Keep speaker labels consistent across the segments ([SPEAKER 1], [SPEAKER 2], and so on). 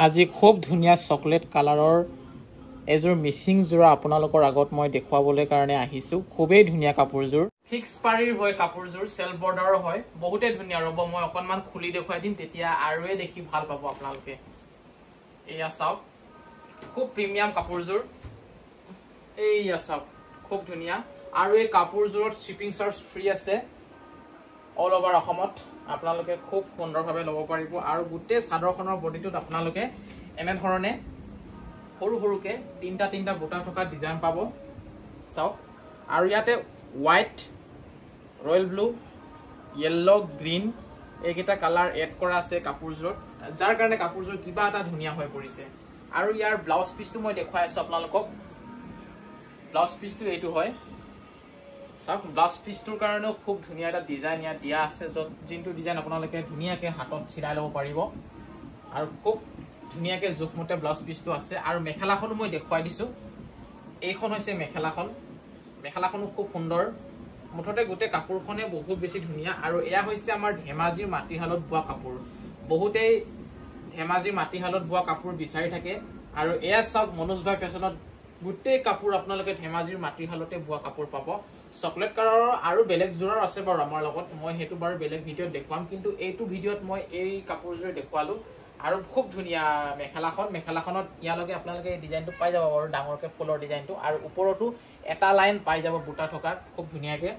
[SPEAKER 1] আজি খুব ধুনীয়া চকলেট কালাৰৰ এযোৰ মিচিং যোৰা আপোনালোকৰ আগত মই দেখুৱাবলৈ কাৰণে আহিছো। খুবেই ধুনীয়া কাপোৰযোৰ, ফিক্স পাৰীৰ হয় কাপোৰযোৰ, সেলফ বৰ্ডাৰৰ হয়, বহুতে ধুনীয়া। ৰ'ব মই অকনমান খুলি দেখুৱাই দিম, তেতিয়া আৰুৱে দেখি ভাল পাব আপোনালোকে। এয়া চাওক, খুব প্ৰিমিয়াম কাপোৰযোৰ। এইয়া চাওক, খুব ধুনীয়া। আৰু এই কাপোৰযোৰত শ্বিপিং চাৰ্জ ফ্ৰী আছে অল ওভাৰ অসমত। আপোনালোকে খুব সুন্দৰভাৱে ল'ব পাৰিব। আৰু গোটেই চাদৰখনৰ বডিটোত আপোনালোকে এনেধৰণে সৰু সৰুকে তিনটা বুটা থকা ডিজাইন পাব। চাওক, আৰু ইয়াতে white, royal blue, yellow, green এইকেইটা কালাৰ এড কৰা আছে কাপোৰযোৰত, যাৰ কাৰণে কাপোৰযোৰ কিবা এটা ধুনীয়া হৈ পৰিছে। আৰু ইয়াৰ ব্লাউজ পিচটো মই দেখুৱাই আছো আপোনালোকক। ব্লাউজ পিচটো এইটো হয়। চাওক, ব্লাউজ পিচটোৰ কাৰণেও খুব ধুনীয়া এটা ডিজাইন ইয়াত দিয়া আছে, য'ত যোনটো ডিজাইন আপোনালোকে ধুনীয়াকে হাতত চিলাই ল'ব পাৰিব। আৰু খুব ধুনীয়াকে জোখমতে ব্লাউজ পিচটো আছে। আৰু মেখেলাখনো মই দেখুৱাই দিছো। এইখন হৈছে মেখেলাখন, মেখেলাখনো খুব সুন্দৰ। মুঠতে গোটেই কাপোৰখনে বহুত বেছি ধুনীয়া। আৰু এয়া হৈছে আমাৰ ধেমাজিৰ মাটিশালত বোৱা কাপোৰ। বহুতেই ধেমাজিৰ মাটিশালত বোৱা কাপোৰ বিচাৰি থাকে। আৰু এয়া চাওক, মনোজ ভাই ফেশ্বনত গোটেই কাপোৰ আপোনালোকে ধেমাজিৰ মাটিশালতে বোৱা কাপোৰ পাব। চকলেট কালাৰৰ আৰু বেলেগ যোৰাৰ আছে বাৰু আমাৰ লগত, মই সেইটো বাৰু বেলেগ ভিডিঅ'ত দেখুৱাম, কিন্তু এইটো ভিডিঅ'ত মই এই কাপোৰযোৰে দেখুৱালো। আৰু খুব ধুনীয়া মেখেলাখনত ইয়ালৈকে আপোনালোকে এই ডিজাইনটো পাই যাব বাৰু, ডাঙৰকে ফুলৰ ডিজাইনটো। আৰু ওপৰতো এটা লাইন পাই যাব বুটা থকা, খুব ধুনীয়াকে।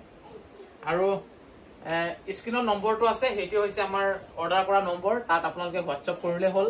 [SPEAKER 1] আৰু স্ক্ৰীনৰ নম্বৰটো আছে, সেইটো হৈছে আমাৰ অৰ্ডাৰ কৰা নম্বৰ, তাত আপোনালোকে হোৱাটছআপ কৰিলে হ'ল।